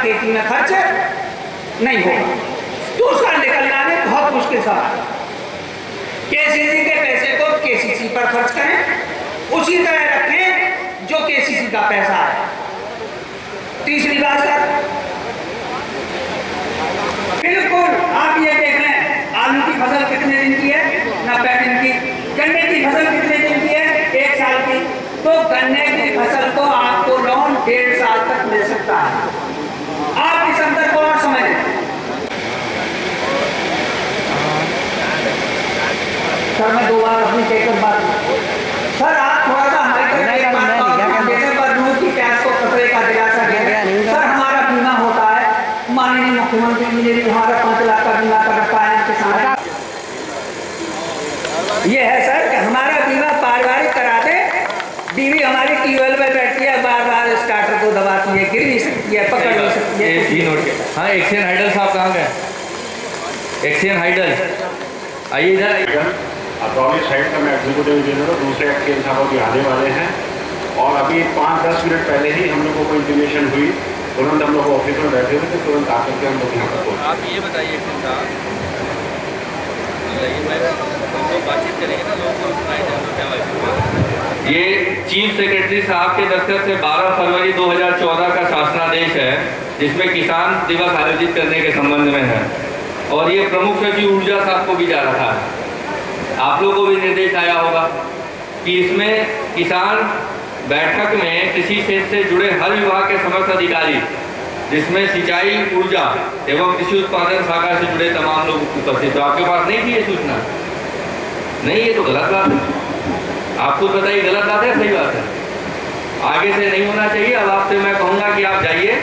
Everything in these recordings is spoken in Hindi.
खेती में खर्च नहीं होगा, तो उसका निकलना में बहुत मुश्किल सवाल है। केसीसी के पैसे को केसीसी पर खर्च करें, उसी तरह रखें जो केसीसी का पैसा है। तीसरी बात सर, बिल्कुल आप ये देख लें, आलू की फसल कितने दिन की है? 90 दिन की। गन्ने की फसल कितने दिन की है? 1 साल की। तो गन्ने की फसल को आपको लोन 1.5 साल तक मिल सकता है। आप इस अंतर को और समझें। सर मैं 2 बार अपनी टेकअप बात, सर आप थोड़ा सा हमारे की टैक्स को खतरे का दिलासा दें। सर हमारा बीमा होता है, माननीय मुख्यमंत्री जी ने हमारा 5 लाख का बीमा कर रखा है किसान। ये है सर कि हमारा बीमा पारिवारिक करा दे। बीवी हमारी ट्यूबवेल में बैठती है, बार बार स्टार्टर को दबाती है, गिर भी सकती है, पकड़ भी सकती है। जी नोट के। हाँ एक्सियन हाइडल साहब कहाँ गए? एक्सियन हाइडल आइए इधर। अटॉर्नी साइड का मैं एग्जीक्यूटिव इंजीनियर हूँ, दूसरे एक्सियन साहब अभी आने वाले हैं और अभी 5-10 मिनट पहले ही हम लोगों को इंटीमेशन हुई, तुरंत हम लोग ऑफिस में बैठे हुए थे, तुरंत आकर के हम लोग यहाँ पर पहुँचे। आप ये बताइए एक्सियन साहब, बातचीत करेंगे ना लोगों को सुनाई दें। ये चीफ सेक्रेटरी साहब के दफ्तर से 12 फरवरी 2014 का शासनादेश है, जिसमें किसान दिवस आयोजित करने के संबंध में है और ये प्रमुख सचिव ऊर्जा साहब को भी जा रहा है। आप लोगों को भी निर्देश आया होगा कि इसमें किसान बैठक में कृषि क्षेत्र से जुड़े हर विभाग के समस्त अधिकारी, जिसमें सिंचाई, ऊर्जा एवं कृषि उत्पादन शाखा से जुड़े तमाम लोग उपस्थित। तो आपके पास नहीं थी ये सूचना? नहीं, ये तो गलत बात है। आपको बताइए गलत बात है, सही बात है? आगे से नहीं होना चाहिए। अब आपसे मैं कहूँगा कि आप जाइए,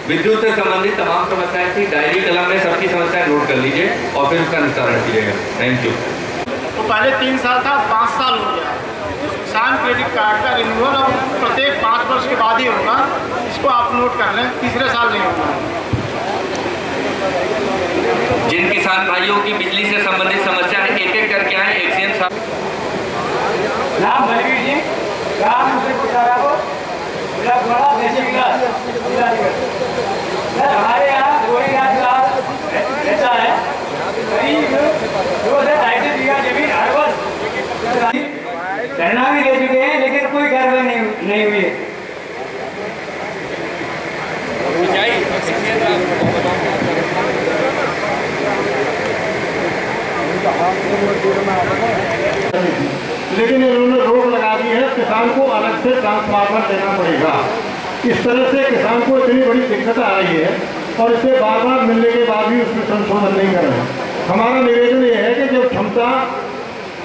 विद्युत से संबंधित तमाम समस्याएं थी, डायरी कलम में सबकी समस्याएं नोट कर लीजिए और फिर उसका निस्तारण कीजिएगा। Thank you. तो पहले 3 साल था, 5 साल हो गया। किसान क्रेडिट कार्ड का रिन्यूअल अब प्रत्येक 5 वर्ष के बाद ही होगा, इसको आप नोट कर लें, तीसरे साल नहीं होगा। जिन किसान भाइयों की बिजली से संबंधित समस्या है, एक एक करके आए। एक्सियन साहब नाम बलवीर जी, ग्राम हमारे यहाँ गोरीनाथ रहता है, करीब 2-2.5 बीघा जमीन हर वर्ष धरना भी दे चुके हैं, लेकिन कोई कार्रवाई नहीं हुई है। लेकिन इन्होंने रोक लगा दी है, किसान को अलग से ट्रांसफार्मर देना पड़ेगा। इस तरह से किसान को इतनी बड़ी दिक्कत आ रही है और इसे बार बार मिलने के बाद भी उसमें संशोधन नहीं कर रहे। हमारा निवेदन ये है कि जो क्षमता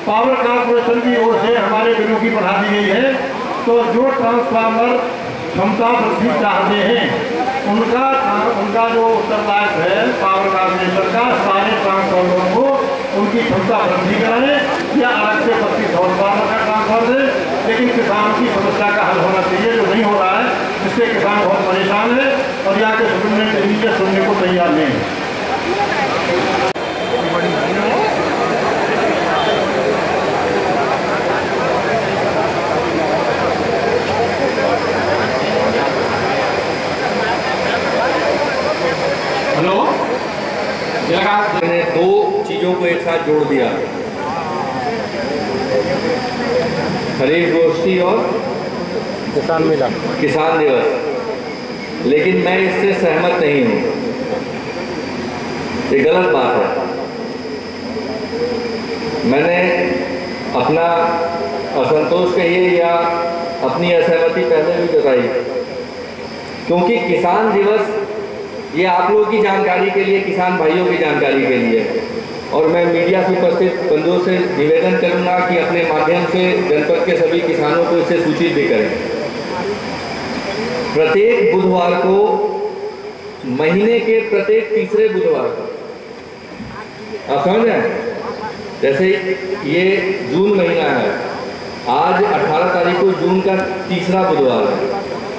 पावर कॉर्पोरेशन की ओर से हमारे बिलों की बढ़ा दी गई है, तो जो ट्रांसफार्मर क्षमता वृद्धि चाहते हैं उनका जो उत्तरदायित्व है पावर कॉर्पोरेशन का, सारे ट्रांसफार्मर को उनकी क्षमता वृद्धि कराएं या अलग से 32 हॉर्सपावर का ट्रांसफर दें। लेकिन किसान की समस्या का हल होना चाहिए, जो नहीं हो रहा है, जिससे किसान बहुत परेशान है और यहाँ के सुप्रीम सुनने को तैयार नहीं है। हेलो, मैंने 2 चीज़ों को एक साथ जोड़ दिया, खरीफ गोष्ठी और किसान मेला, किसान दिवस, लेकिन मैं इससे सहमत नहीं हूँ। ये गलत बात है। मैंने अपना असंतोष कहिए या अपनी असहमति पहले भी बताई, क्योंकि किसान दिवस ये आप लोगों की जानकारी के लिए, किसान भाइयों की जानकारी के लिए, और मैं मीडिया से उपस्थित बंधुओं से निवेदन करूंगा कि अपने माध्यम से जनपद के सभी किसानों को इससे सूचित भी करें। प्रत्येक बुधवार को, महीने के प्रत्येक तीसरे बुधवार को, आप समझ रहे हैं? जैसे ये जून महीना है, आज 18 तारीख को जून का तीसरा बुधवार है।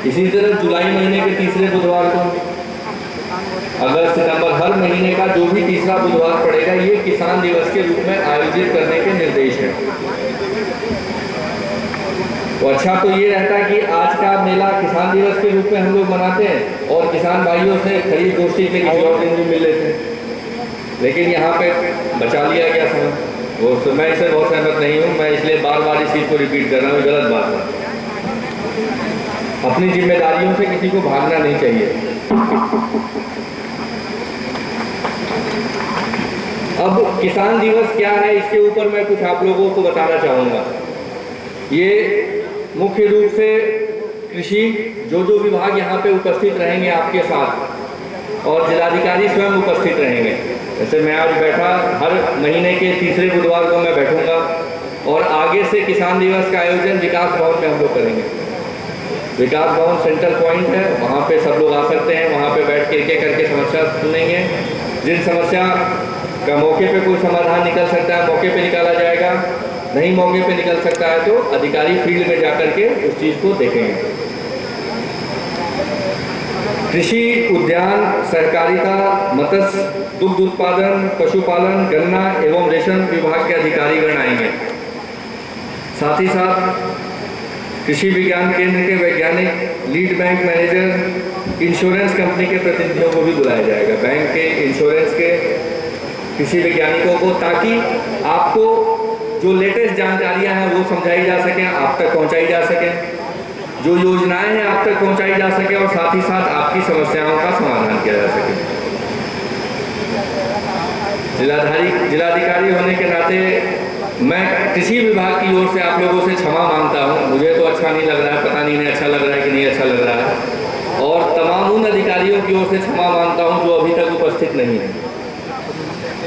इसी तरह जुलाई महीने के तीसरे बुधवार को, अगस्त, सितंबर, हर महीने का जो भी तीसरा बुधवार पड़ेगा, ये किसान दिवस के रूप में आयोजित करने के निर्देश हैं। तो अच्छा तो ये रहता है कि आज का मेला किसान दिवस के रूप में हम लोग मनाते हैं और किसान भाइयों से खरीद गोष्ठी पे किसी और दिन भी मिल लेते हैं, लेकिन यहाँ पे बचा लिया गया समय। वो तो मैं इससे बहुत सहमत नहीं हूँ, मैं इसलिए बार बार इस चीज़ को रिपीट कर रहा हूँ, गलत बात है। अपनी जिम्मेदारियों से किसी को भागना नहीं चाहिए। अब किसान दिवस क्या है, इसके ऊपर मैं कुछ आप लोगों को बताना चाहूँगा। ये मुख्य रूप से कृषि जो विभाग यहाँ पे उपस्थित रहेंगे आपके साथ, और जिलाधिकारी स्वयं उपस्थित रहेंगे। जैसे मैं आज बैठा, हर महीने के तीसरे बुधवार को मैं बैठूंगा, और आगे से किसान दिवस का आयोजन विकास भवन में हम लोग करेंगे। विकास भवन सेंट्रल पॉइंट है, वहाँ पे सब लोग आ सकते हैं, वहाँ पे बैठ के एक करके समस्या सुनेंगे। जिन समस्या का मौके पे कोई समाधान निकल सकता है मौके पे निकाला जाएगा, नहीं मौके पे निकल सकता है तो अधिकारी फील्ड में जाकर के उस चीज़ को देखेंगे। कृषि, उद्यान, सहकारिता, मत्स्य, दुग्ध उत्पादन, पशुपालन, गन्ना एवं रेशम विभाग के अधिकारीगण आएंगे। साथ ही साथ कृषि विज्ञान केंद्र के वैज्ञानिक, lead bank manager, insurance company के प्रतिनिधियों को भी बुलाया जाएगा, बैंक के, इंश्योरेंस के, कृषि वैज्ञानिकों को, ताकि आपको जो लेटेस्ट जानकारियां हैं वो समझाई जा सकें, आप तक पहुंचाई जा सकें, जो योजनाएं हैं आप तक पहुंचाई जा सके, और साथ ही साथ आपकी समस्याओं का समाधान किया जा सके। जिलाधिकारी होने के नाते मैं कृषि विभाग की ओर से आप लोगों से क्षमा मांगता हूं। मुझे तो अच्छा नहीं लग रहा है, पता नहीं अच्छा लग रहा है कि नहीं अच्छा लग रहा है, और तमाम उन अधिकारियों की ओर से क्षमा मांगता हूं जो अभी तक उपस्थित नहीं है।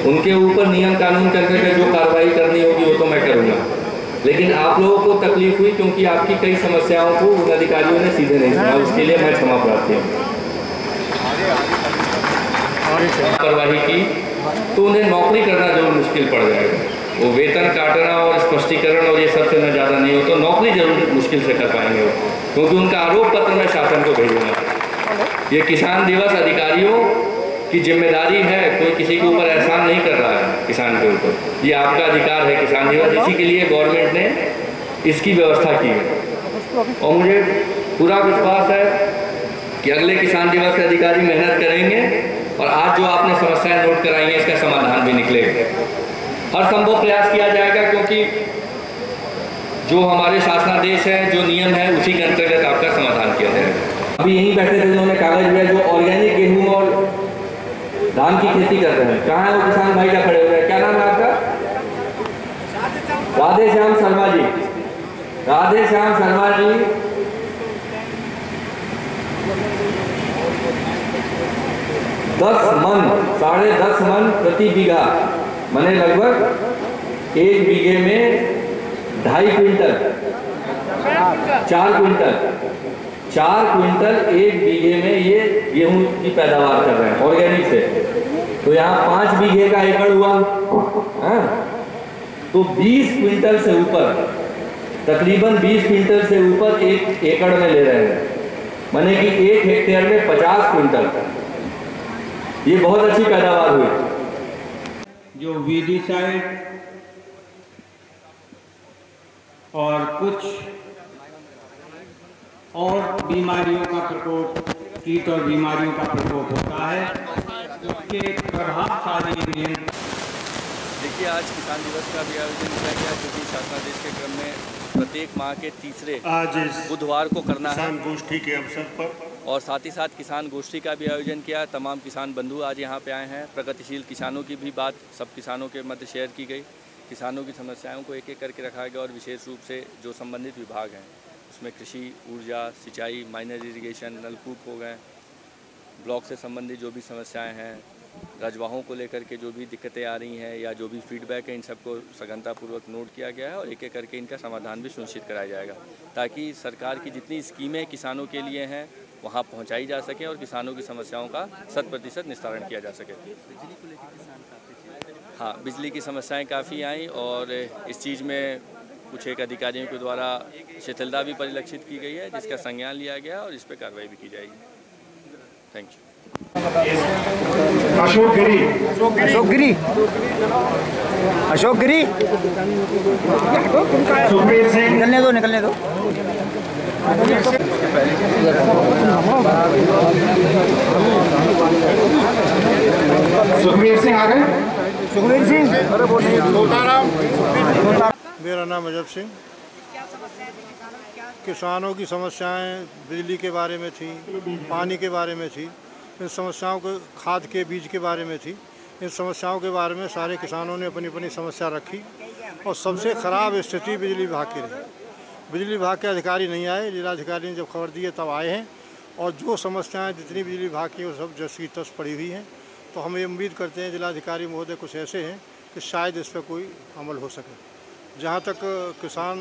उनके ऊपर नियम कानून के अंतर्गत जो कार्रवाई करनी होगी वो तो मैं करूँगा, लेकिन आप लोगों को तकलीफ हुई क्योंकि आपकी कई समस्याओं को उन अधिकारियों ने सीधे नहीं सुना, उसके लिए मैं क्षमा प्रार्थी हूँ। कार्रवाई की तो उन्हें नौकरी करना जरूर मुश्किल पड़ जाएगा। वो वेतन काटना और स्पष्टीकरण और ये सब से न ज़्यादा नहीं हो तो नौकरी जरूर मुश्किल से कर पाएंगे वो, क्योंकि उनका आरोप पत्र मैं शासन को भेजूंगा। ये किसान दिवस अधिकारियों की जिम्मेदारी है, कोई किसी के ऊपर एहसान नहीं कर रहा है किसान के ऊपर, ये आपका अधिकार है किसान दिवस, इसी के लिए गवर्नमेंट ने इसकी व्यवस्था की है। और मुझे पूरा विश्वास है कि अगले किसान दिवस के अधिकारी मेहनत करेंगे और आज जो आपने समस्याएं नोट कराई हैं इसका समाधान भी निकलेगा। हर संभव प्रयास किया जाएगा, क्योंकि जो हमारे शासनादेश है, जो नियम है, उसी के अंतर्गत आपका समाधान किया जाएगा। अभी यहीं बैठे थे उन्होंने कागज दिया जो ऑर्गेनिक गेहूँ और धान की खेती कर रहे हैं। कहाँ है वो किसान भाई का खड़े हुए हैं? क्या नाम है आपका? राधे श्याम शर्मा जी। राधे श्याम शर्मा जी 10 मन, 10.5 मन प्रति बीघा, माने लगभग 1 बीघे में 2.5 क्विंटल, 4 क्विंटल 1 बीघे में ये गेहूं की पैदावार कर रहे हैं ऑर्गेनिक से। तो यहाँ 5 बीघे का एकड़ हुआ, तो 20 क्विंटल से ऊपर, तकरीबन 20 क्विंटल से ऊपर 1 एकड़ में ले रहे हैं, माने कि 1 हेक्टेयर में 50 क्विंटल। ये बहुत अच्छी पैदावार हुई। जो वीडिसाइड और कुछ और बीमारियों का प्रकोप, कीट और बीमारियों का प्रकोप होता है, उसके प्रभावशाली नियंत्रण। देखिए, आज किसान दिवस का भी आयोजन किया गया, क्योंकि शासनादेश के क्रम में प्रत्येक माह के तीसरे बुधवार को करना है किसान गोष्ठी के अवसर पर, और साथ ही साथ किसान गोष्ठी का भी आयोजन किया। तमाम किसान बंधु आज यहाँ पे आए हैं। प्रगतिशील किसानों की भी बात सब किसानों के मध्य शेयर की गई। किसानों की समस्याओं को एक एक करके रखा गया, और विशेष रूप से जो संबंधित विभाग हैं उसमें कृषि, ऊर्जा, सिंचाई, माइनर इरिगेशन, नलकूप हो गए, ब्लॉक से संबंधित जो भी समस्याएं हैं, रजवाहों को लेकर के जो भी दिक्कतें आ रही हैं या जो भी फीडबैक है, इन सबको सघनतापूर्वक नोट किया गया है और एक एक करके इनका समाधान भी सुनिश्चित कराया जाएगा, ताकि सरकार की जितनी स्कीमें किसानों के लिए हैं वहाँ पहुँचाई जा सके और किसानों की समस्याओं का 100% निस्तारण किया जा सके। हाँ, बिजली की समस्याएं काफ़ी आई और इस चीज़ में कुछ एक अधिकारियों के द्वारा शिथिलता भी परिलक्षित की गई है, जिसका संज्ञान लिया गया और इस पर कार्रवाई भी की जाएगी। Thank you. अशोक गिरी, सुखबीर सिंह, निकलने दो। सुखबीर सिंह आ गए। मेरा नाम अजब सिंह। किसानों की समस्याएं बिजली के बारे में थी, पानी के बारे में थी, इन समस्याओं को खाद के बीज के बारे में थी। इन समस्याओं के बारे में सारे किसानों ने अपनी अपनी समस्या रखी और सबसे ख़राब स्थिति बिजली विभाग की रही। बिजली विभाग के अधिकारी नहीं आए, जिलाधिकारी ने जब खबर दी है तब आए हैं और जो समस्याएं जितनी बिजली विभाग की वो सब जस की तस पड़ी हुई हैं। तो हम ये उम्मीद करते हैं जिलाधिकारी महोदय कुछ ऐसे हैं कि शायद इस पर कोई अमल हो सके। जहाँ तक किसान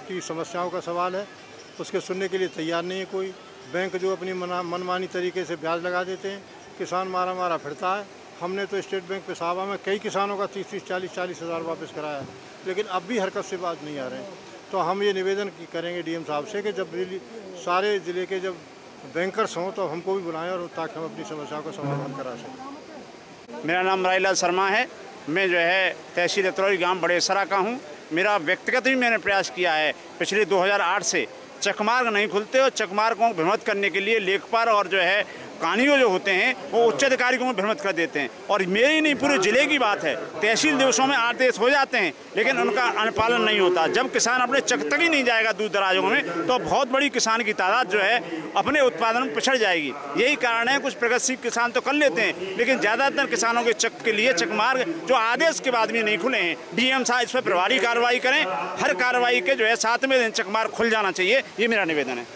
की समस्याओं का सवाल है उसके सुनने के लिए तैयार नहीं है कोई। बैंक जो अपनी मनमानी तरीके से ब्याज लगा देते हैं, किसान मारा फिरता है। हमने तो स्टेट बैंक पेशावा में कई किसानों का 30-40 हज़ार वापस कराया, लेकिन अब भी हरकत से बात नहीं आ रहे हैं। तो हम ये निवेदन करेंगे डीएम साहब से कि जब बिजली सारे ज़िले के जब बैंकर्स हों तो हमको भी बुलाएं और ताकि हम अपनी समस्याओं का समाधान करा सकें। मेरा नाम रायलाल शर्मा है। मैं जो है तहसील अतरौली गांव बड़ेसरा का हूं। मेरा व्यक्तिगत भी मैंने प्रयास किया है पिछले 2008 से। चकमार्ग नहीं खुलते और चकमार्गों को भ्रमित करने के लिए लेखपाल और जो है कानियों जो होते हैं वो उच्च अधिकारियों को भ्रमित कर देते हैं। और मेरी नहीं पूरे ज़िले की बात है, तहसील दिवसों में आदेश हो जाते हैं लेकिन उनका अनुपालन नहीं होता। जब किसान अपने चक तक ही नहीं जाएगा दूर दराजों में तो बहुत बड़ी किसान की तादाद जो है अपने उत्पादन में पिछड़ जाएगी। यही कारण है कुछ प्रगतिशील किसान तो कर लेते हैं लेकिन ज़्यादातर किसानों के चक के लिए चकमार्ग जो आदेश के बाद भी नहीं खुले हैं। डीएम साहब इस पर प्रभावी कार्रवाई करें। हर कार्रवाई के जो है 7वें दिन चकमार्ग खुल जाना चाहिए, ये मेरा निवेदन है।